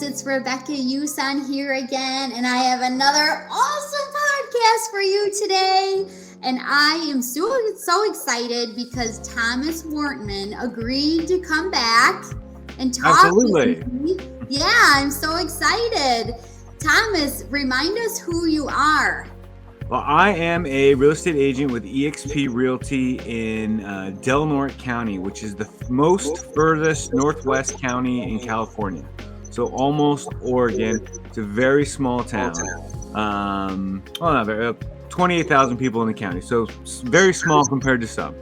friends, it's Rebecca Yusan here again, and I have another awesome podcast for you today. And I am so excited because Thomas Wortman agreed to come back and talk Absolutely. with me. Yeah, I'm so excited. Thomas, remind us who you are. Well, I am a real estate agent with eXp Realty in Del Norte County, which is the most furthest northwest county in California. So almost Oregon. It's a very small town. 28,000 people in the county. So very small compared to some.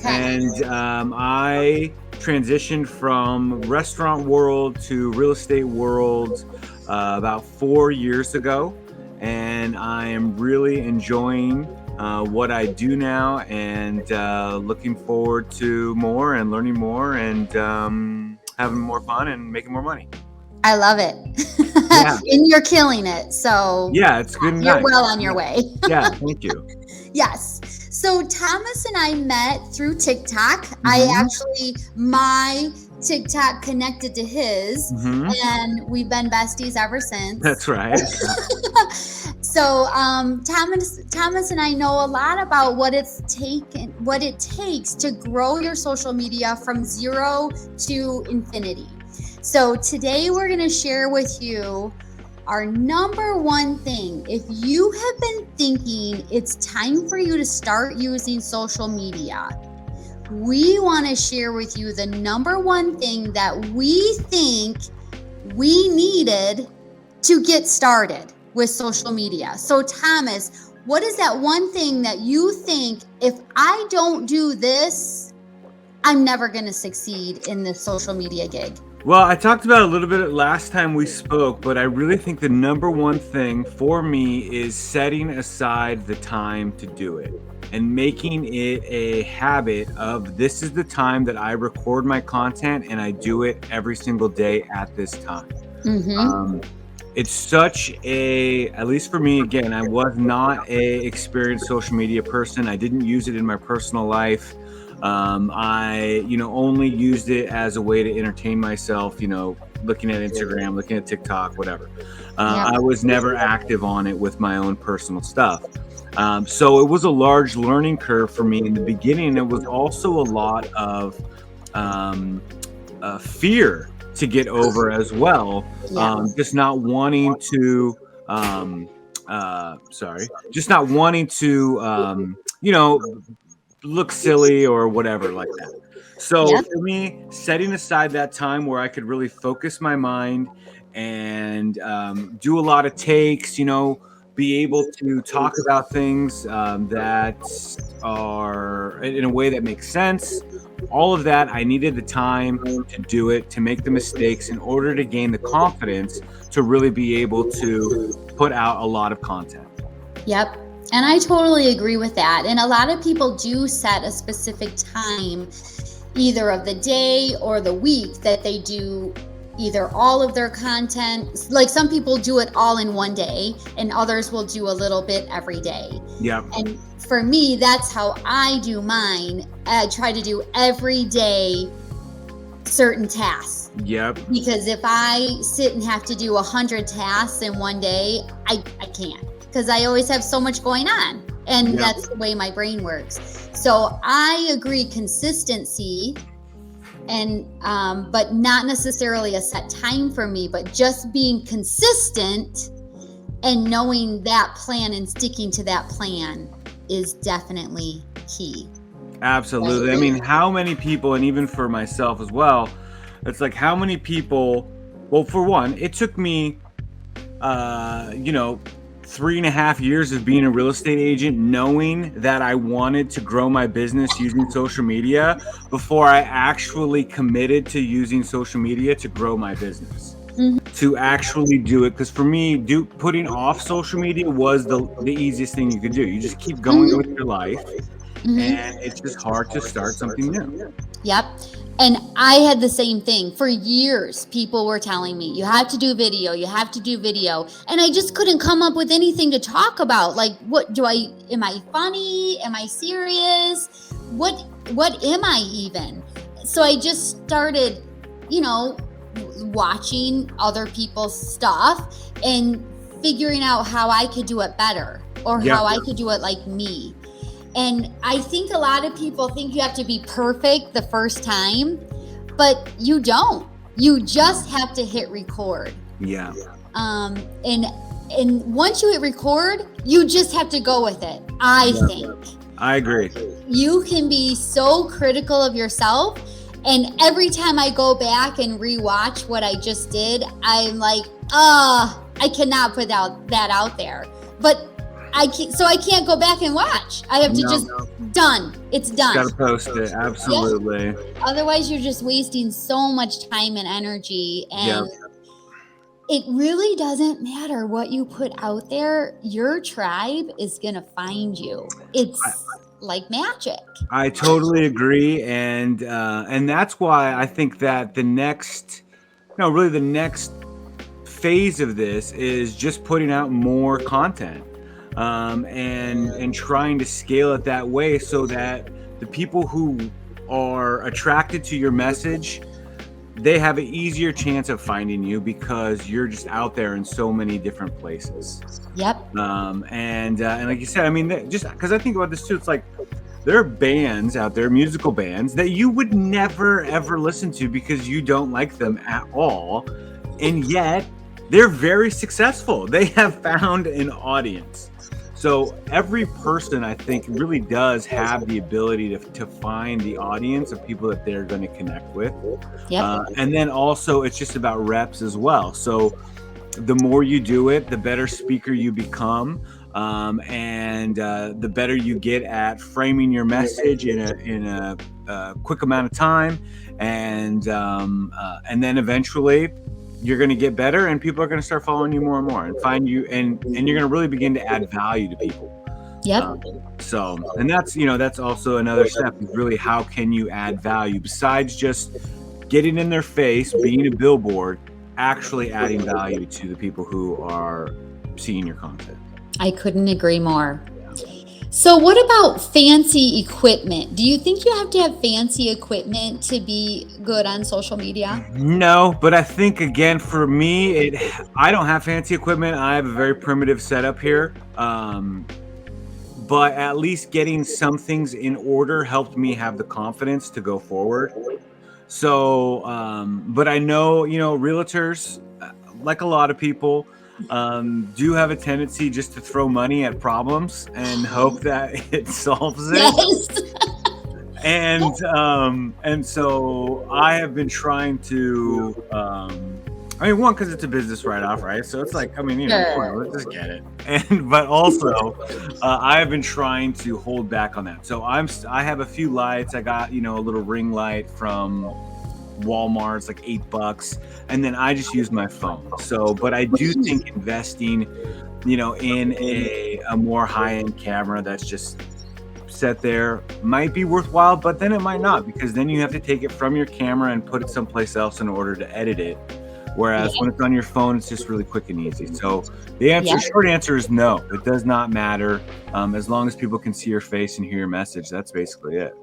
And I transitioned from restaurant world to real estate world about 4 years ago. And I am really enjoying what I do now and looking forward to more and learning more and having more fun and making more money. I love it. Yeah. And you're killing it. So yeah, it's good. You're well on your way. Yeah, thank you. Yes. So Thomas and I met through TikTok. My TikTok connected to his, and we've been besties ever since. That's right. So Thomas and I know a lot about what it takes to grow your social media from 0 to infinity. So today we're going to share with you our number one thing. If you have been thinking it's time for you to start using social media, we want to share with you the number one thing that we think we needed to get started with social media. So Thomas, what is that one thing that you think, if I don't do this, I'm never going to succeed in this social media gig? Well, I talked about it a little bit last time we spoke, but I really think the number one thing for me is setting aside the time to do it and making it a habit of this is the time that I record my content and I do it every single day at this time. It's such at least for me, again, I was not a experienced social media person. I didn't use it in my personal life. I only used it as a way to entertain myself, looking at Instagram, looking at TikTok, whatever. I was never active on it with my own personal stuff. So it was a large learning curve for me in the beginning. It was also a lot of fear to get over as well. Just not wanting to, look silly or whatever like that. So for me, setting aside that time where I could really focus my mind and do a lot of takes, be able to talk about things that are in a way that makes sense. All of that, I needed the time to do it, to make the mistakes in order to gain the confidence to really be able to put out a lot of content. Yep. And I totally agree with that. And a lot of people do set a specific time, either of the day or the week, that they do either all of their content. Like some people do it all in one day and others will do a little bit every day. Yep. And for me, that's how I do mine. I try to do every day certain tasks. Yep. Because if I sit and have to do 100 tasks in one day, I can't. Because I always have so much going on, and that's the way my brain works. So I agree, consistency, and but not necessarily a set time for me, but just being consistent and knowing that plan and sticking to that plan is definitely key. Absolutely. I mean, how many people, and even for myself as well, it's like how many people, well, for one, it took me, 3.5 years of being a real estate agent, knowing that I wanted to grow my business using social media before I actually committed to using social media to grow my business, to actually do it. Because for me, putting off social media was the easiest thing you could do. You just keep going with your life, and it's just hard to start something new. Yep. And I had the same thing. For years, people were telling me, you have to do video, you have to do video. And I just couldn't come up with anything to talk about. Like, am I funny? Am I serious? What am I even? So I just started, watching other people's stuff and figuring out how I could do it better or how I could do it like me. And I think a lot of people think you have to be perfect the first time, but you don't. You just have to hit record. Yeah. And once you hit record, you just have to go with it. I think. I agree. You can be so critical of yourself. And every time I go back and rewatch what I just did, I'm like, I cannot put that out there. But I can't go back and watch. I have to done. It's done. Got to post it. Absolutely. Yes. Otherwise, you're just wasting so much time and energy. And it really doesn't matter what you put out there. Your tribe is going to find you. It's like magic. I totally agree. And that's why I think that the next phase of this is just putting out more content. And trying to scale it that way so that the people who are attracted to your message, they have an easier chance of finding you because you're just out there in so many different places. Yep. And like you said, I mean, just because I think about this too, it's like there are bands out there, musical bands that you would never ever listen to because you don't like them at all, and yet they're very successful. They have found an audience. So every person, I think, really does have the ability to find the audience of people that they're going to connect with. Yep. And then also it's just about reps as well. So the more you do it, the better speaker you become. And the better you get at framing your message in a quick amount of time. And then eventually you're going to get better and people are going to start following you more and more and find you and you're going to really begin to add value to people. Yep. And that's also another step is really how can you add value besides just getting in their face, being a billboard, actually adding value to the people who are seeing your content. I couldn't agree more. So what about fancy equipment? Do you think you have to have fancy equipment to be good on social media? No, but I think again for me, I don't have fancy equipment. I have a very primitive setup here. But at least getting some things in order helped me have the confidence to go forward. So, but I know, realtors, like a lot of people, do have a tendency just to throw money at problems and hope that it solves it. Yes. And so I have been trying to, one, because it's a business write-off, right? So it's like, let's just get it. But also, I have been trying to hold back on that. So I have a few lights. I got, a little ring light from Walmart. It's like $8, and then I just use my phone. So, but I do think investing, in a more high-end camera that's just set there might be worthwhile, but then it might not, because then you have to take it from your camera and put it someplace else in order to edit it. Whereas when it's on your phone, it's just really quick and easy. So the short answer is no. It does not matter. As long as people can see your face and hear your message, that's basically it.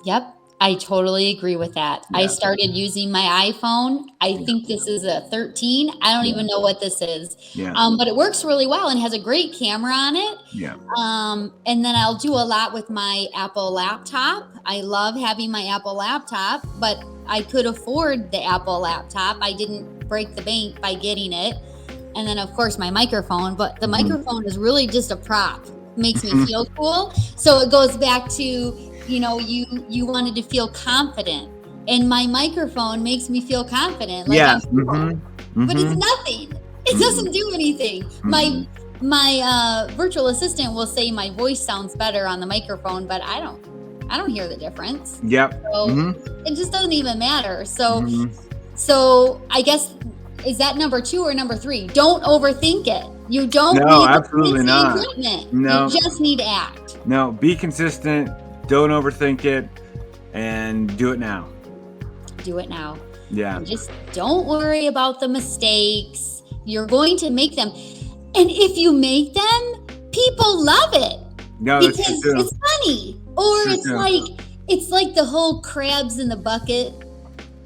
Yep. I totally agree with that. Yeah. I started using my iPhone. I think this is a 13. I don't even know what this is. Yeah. But it works really well and has a great camera on it. Yeah. And then I'll do a lot with my Apple laptop. I love having my Apple laptop, but I could afford the Apple laptop. I didn't break the bank by getting it. And then of course my microphone, but the microphone is really just a prop. Makes me feel cool. So it goes back to, you wanted to feel confident, and my microphone makes me feel confident. Like I'm cool. But it's nothing. It doesn't do anything. My virtual assistant will say my voice sounds better on the microphone, but I don't hear the difference. Yep. So it just doesn't even matter. So I guess, is that number 2 or number 3? Don't overthink it. You don't need absolutely not. Equipment. No. You just need to act. No, be consistent. Don't overthink it, and do it now. Do it now. Yeah. And just don't worry about the mistakes. You're going to make them. And if you make them, people love it. No, because it's funny. Or it's like the whole crabs in the bucket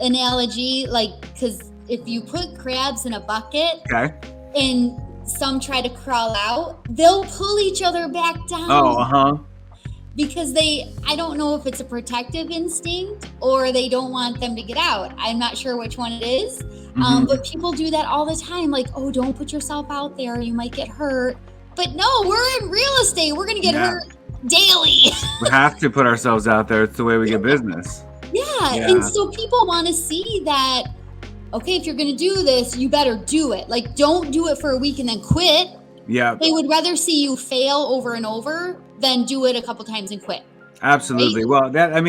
analogy, like, because if you put crabs in a bucket Okay. and some try to crawl out, they'll pull each other back down. Oh, Because I don't know if it's a protective instinct or they don't want them to get out. I'm not sure which one it is. But people do that all the time. Like, oh, don't put yourself out there. You might get hurt. But no, we're in real estate. We're going to get hurt daily. We have to put ourselves out there. It's the way we get business. Yeah. And so people want to see that, okay, if you're going to do this, you better do it. Like, don't do it for a week and then quit. Yeah. They would rather see you fail over and over than do it a couple times and quit. Absolutely. Right? Well, that's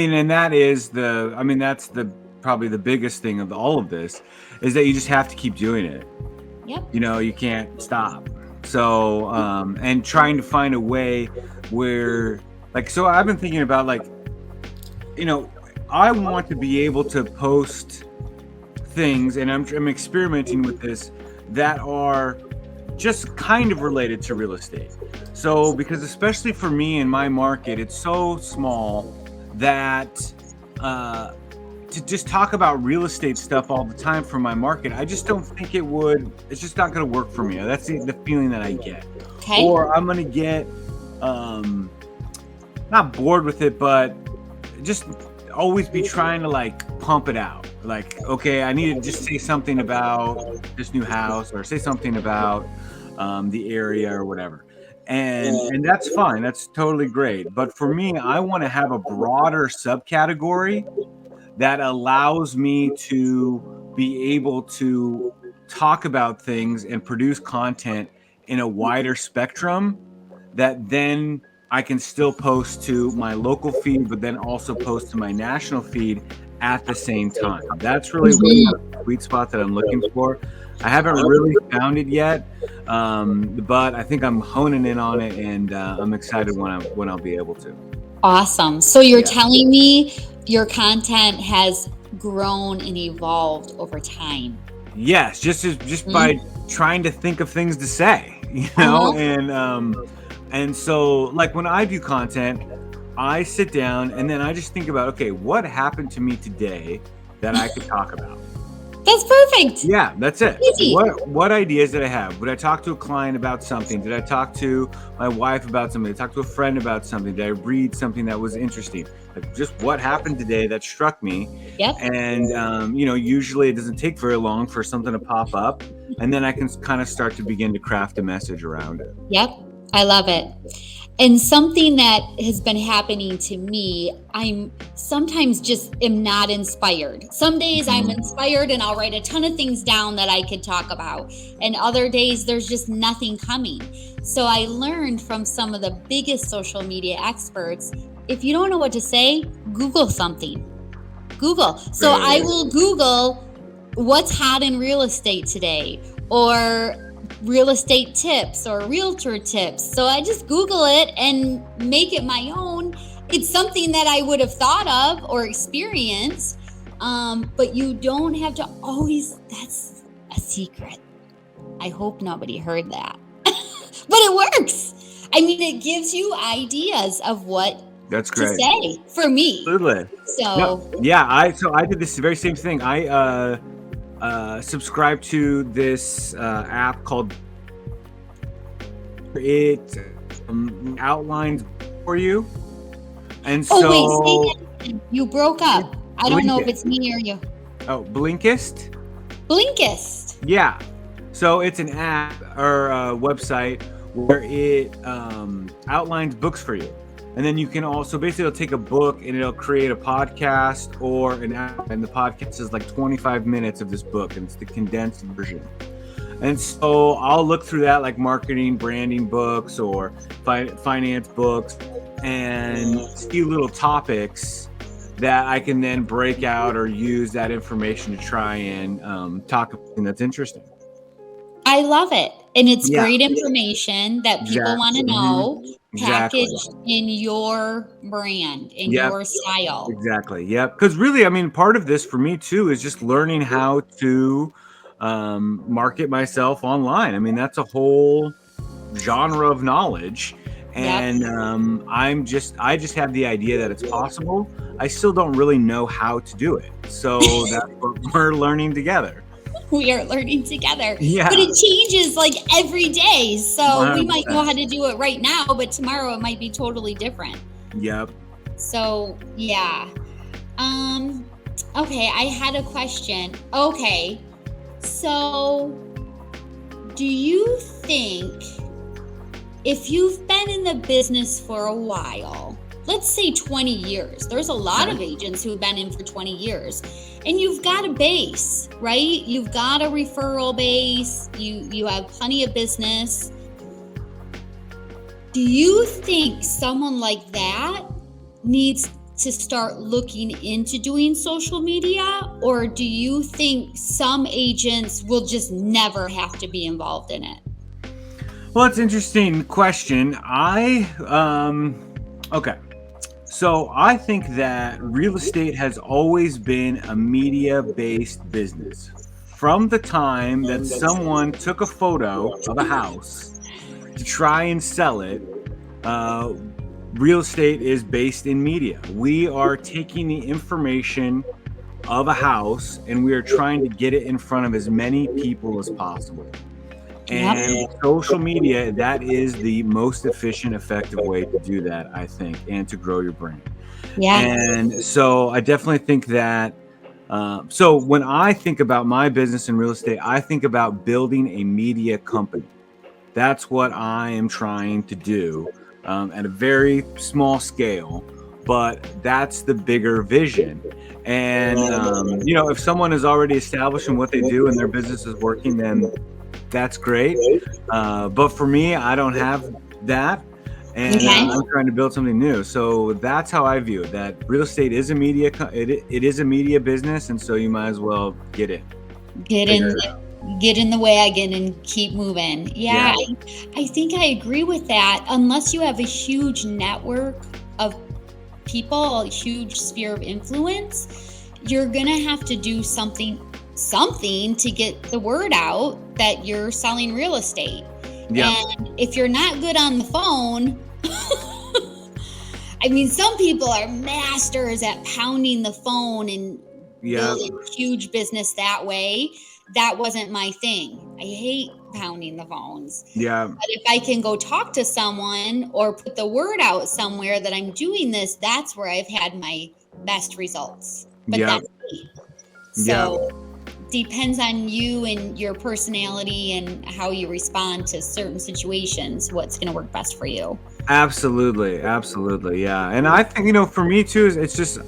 probably the biggest thing of all of this is that you just have to keep doing it. Yep. You can't stop. So, and trying to find a way where, like, so I've been thinking about, like, I want to be able to post things, and I'm experimenting with this, that are just kind of related to real estate. So, because especially for me in my market, it's so small that to just talk about real estate stuff all the time for my market, I just don't think it's just not going to work for me. That's the feeling that I get. Okay. Or I'm going to get not bored with it, but just always be trying to, like, pump it out. Like, okay, I need to just say something about this new house, or say something about the area or whatever. And that's fine. That's totally great. But for me, I want to have a broader subcategory that allows me to be able to talk about things and produce content in a wider spectrum that then I can still post to my local feed, but then also post to my national feed at the same time. That's really the sweet spot that I'm looking for. I haven't really found it yet, but I think I'm honing in on it, and I'm excited when I'll be able to. Awesome. So you're telling me your content has grown and evolved over time? Yes, just by trying to think of things to say, and so, like, when I do content, I sit down and then I just think about, okay, what happened to me today that I could talk about? That's perfect. Yeah, that's it. Easy. What ideas did I have? Would I talk to a client about something? Did I talk to my wife about something? Did I talk to a friend about something? Did I read something that was interesting? Like, just what happened today that struck me? Yep. And usually it doesn't take very long for something to pop up, and then I can kind of start to begin to craft a message around it. Yep, I love it. And something that has been happening to me, I'm sometimes just am not inspired. Some days I'm inspired and I'll write a ton of things down that I could talk about. And other days there's just nothing coming. So I learned from some of the biggest social media experts, if you don't know what to say, Google something. Google. So I will Google what's hot in real estate today, or real estate tips or realtor tips. So I just Google it and make it my own. It's something that I would have thought of or experienced, but you don't have to always, that's a secret. I hope nobody heard that. But it works. I mean, it gives you ideas of what That's great. to say for me. Absolutely. So I did this very same thing. I subscribe to this app called it outlines for you, and so wait, say that. You broke up. I don't know if it's me or you. Blinkist. Yeah. So it's an app or a website where it outlines books for you. And then you can also, basically, it'll take a book and it'll create a podcast or an app, and the podcast is like 25 minutes of this book, and it's the condensed version. And so I'll look through that, like marketing, branding books or finance books, and see little topics that I can then break out or use that information to try and talk about something that's interesting. I love it. And it's great information that people want to know, packaged in your brand, in your style. Exactly. Yep. Because really, I mean, part of this for me too is just learning how to market myself online. I mean, that's a whole genre of knowledge. And I just have the idea that it's possible. I still don't really know how to do it. So that's what we're learning together. we are learning together. Yeah. But it changes like every day. So we might 100%. know how to do it right now, but tomorrow it might be totally different. Yep. So yeah. Okay, I had a question. Okay. So do you think if you've been in the business for a while, let's say 20 years, there's a lot of agents who've been in for 20 years, and you've got a base, right? You've got a referral base, you have plenty of business. Do you think someone like that needs to start looking into doing social media, or do you think some agents will just never have to be involved in it? Well, it's an interesting question. Okay. So I think that real estate has always been a media-based business. From the time that someone took a photo of a house to try and sell it, real estate is based in media. We are taking the information of a house and we are trying to get it in front of as many people as possible. And social media, that is the most efficient, effective way to do that, I think, and to grow your brand. Yeah. And so I definitely think that, so when I think about my business in real estate, I think about building a media company. That's what I am trying to do at a very small scale, but that's the bigger vision. And, if someone is already established in what they do and their business is working, then that's great. But for me, I don't have that. And I'm trying to build something new. So that's how I view it, that real estate is a media, it is a media business. And so you might as well get in the wagon and keep moving. Yeah. I think I agree with that. Unless you have a huge network of people, a huge sphere of influence, you're going to have to do something to get the word out that you're selling real estate. And if you're not good on the phone, I mean, some people are masters at pounding the phone and building huge business that way. That wasn't my thing. I hate pounding the phones. But if I can go talk to someone or put the word out somewhere that I'm doing this, that's where I've had my best results. But that's me. So depends on you and your personality and how you respond to certain situations, what's going to work best for you. Absolutely. Yeah. And I think, for me too, it's just,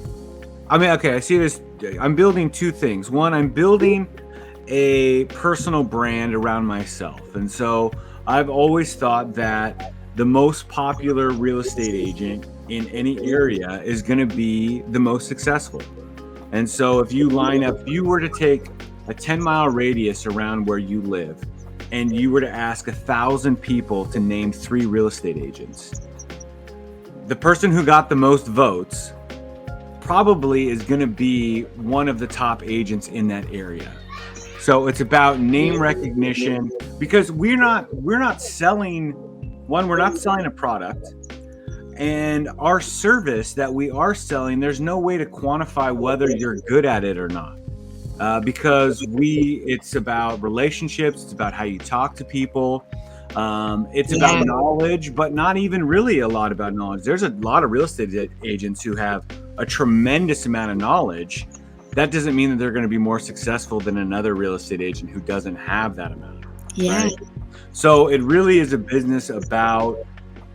I see this, I'm building two things. One, I'm building a personal brand around myself. And so I've always thought that the most popular real estate agent in any area is going to be the most successful. And so if you were to take a 10-mile radius around where you live, and you were to ask 1,000 people to name 3 real estate agents, the person who got the most votes probably is going to be one of the top agents in that area. So it's about name recognition, because we're not selling a product, and our service that we are selling, there's no way to quantify whether you're good at it or not. Because it's about relationships, it's about how you talk to people, it's about knowledge, but not even really a lot about knowledge. There's a lot of real estate agents who have a tremendous amount of knowledge. That doesn't mean that they're going to be more successful than another real estate agent who doesn't have that amount. Right? So it really is a business about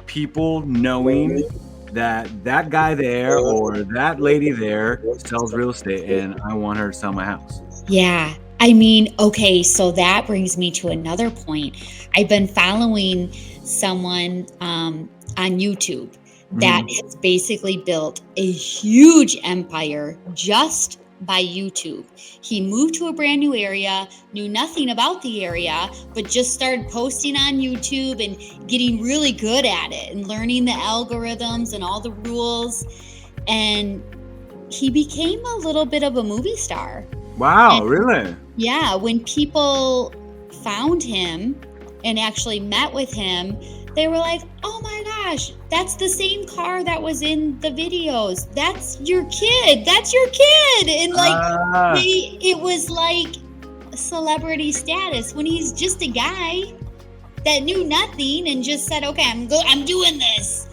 people knowing that guy there or that lady there sells real estate and I want her to sell my house. Yeah. I mean, okay, so that brings me to another point. I've been following someone on YouTube that has basically built a huge empire just by YouTube. He moved to a brand new area, knew nothing about the area, but just started posting on YouTube and getting really good at it and learning the algorithms and all the rules. And he became a little bit of a movie star. Wow, really? Yeah, when people found him and actually met with him, they were like, oh my gosh, that's the same car that was in the videos. That's your kid. And like, it was like celebrity status when he's just a guy that knew nothing and just said, okay, I'm doing this.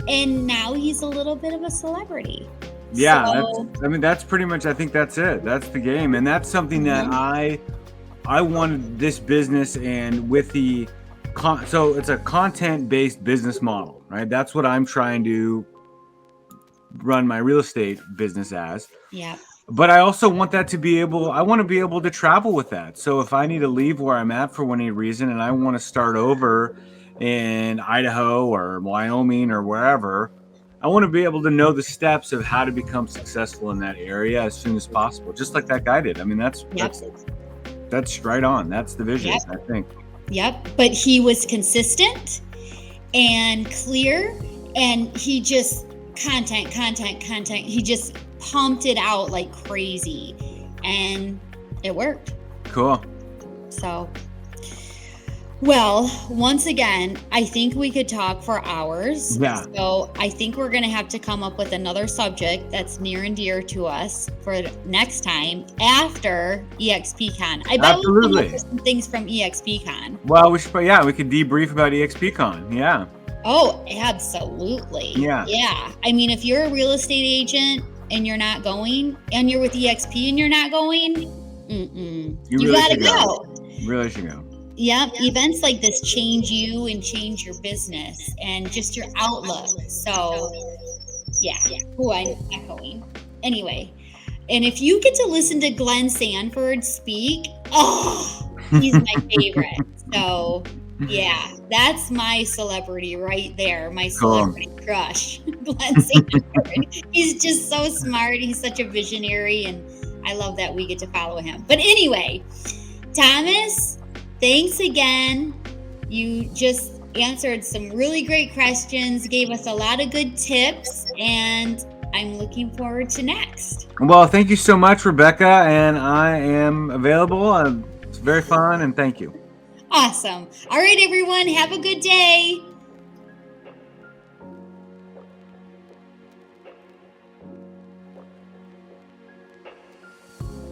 And now he's a little bit of a celebrity. Yeah, So, that's pretty much, I think that's it. That's the game. And that's something that I wanted this business, and with the, so it's a content-based business model, right? That's what I'm trying to run my real estate business as. yeah. But I also want that to be able, I want to be able to travel with that. So if I need to leave where I'm at for any reason and I want to start over in Idaho or Wyoming or wherever, I want to be able to know the steps of how to become successful in that area as soon as possible, just like that guy did. I mean, that's right on. That's the vision, I think. Yep. But he was consistent and clear, and he just content. He just pumped it out like crazy, and it worked. Cool. So, well, once again, I think we could talk for hours. Yeah. So I think we're going to have to come up with another subject that's near and dear to us for next time after EXPCon. I bet we'll come up with some things from EXPCon. Well, we could debrief about EXPCon. Yeah. Oh, absolutely. Yeah. Yeah. I mean, if you're a real estate agent and you're not going, and you're with EXP and you're not going, you gotta go. You really should go. Yep. Events like this change you and change your business and just your outlook. So, yeah. Oh, I'm echoing. Anyway, and if you get to listen to Glenn Sanford speak, he's my favorite. So, yeah, that's my celebrity right there. My celebrity crush, Glenn Sanford. He's just so smart. He's such a visionary, and I love that we get to follow him. But anyway, Thomas, thanks again. You just answered some really great questions, gave us a lot of good tips, and I'm looking forward to next. Well, thank you so much, Rebecca, and I am available. It's very fun, and thank you. Awesome. All right, everyone, have a good day.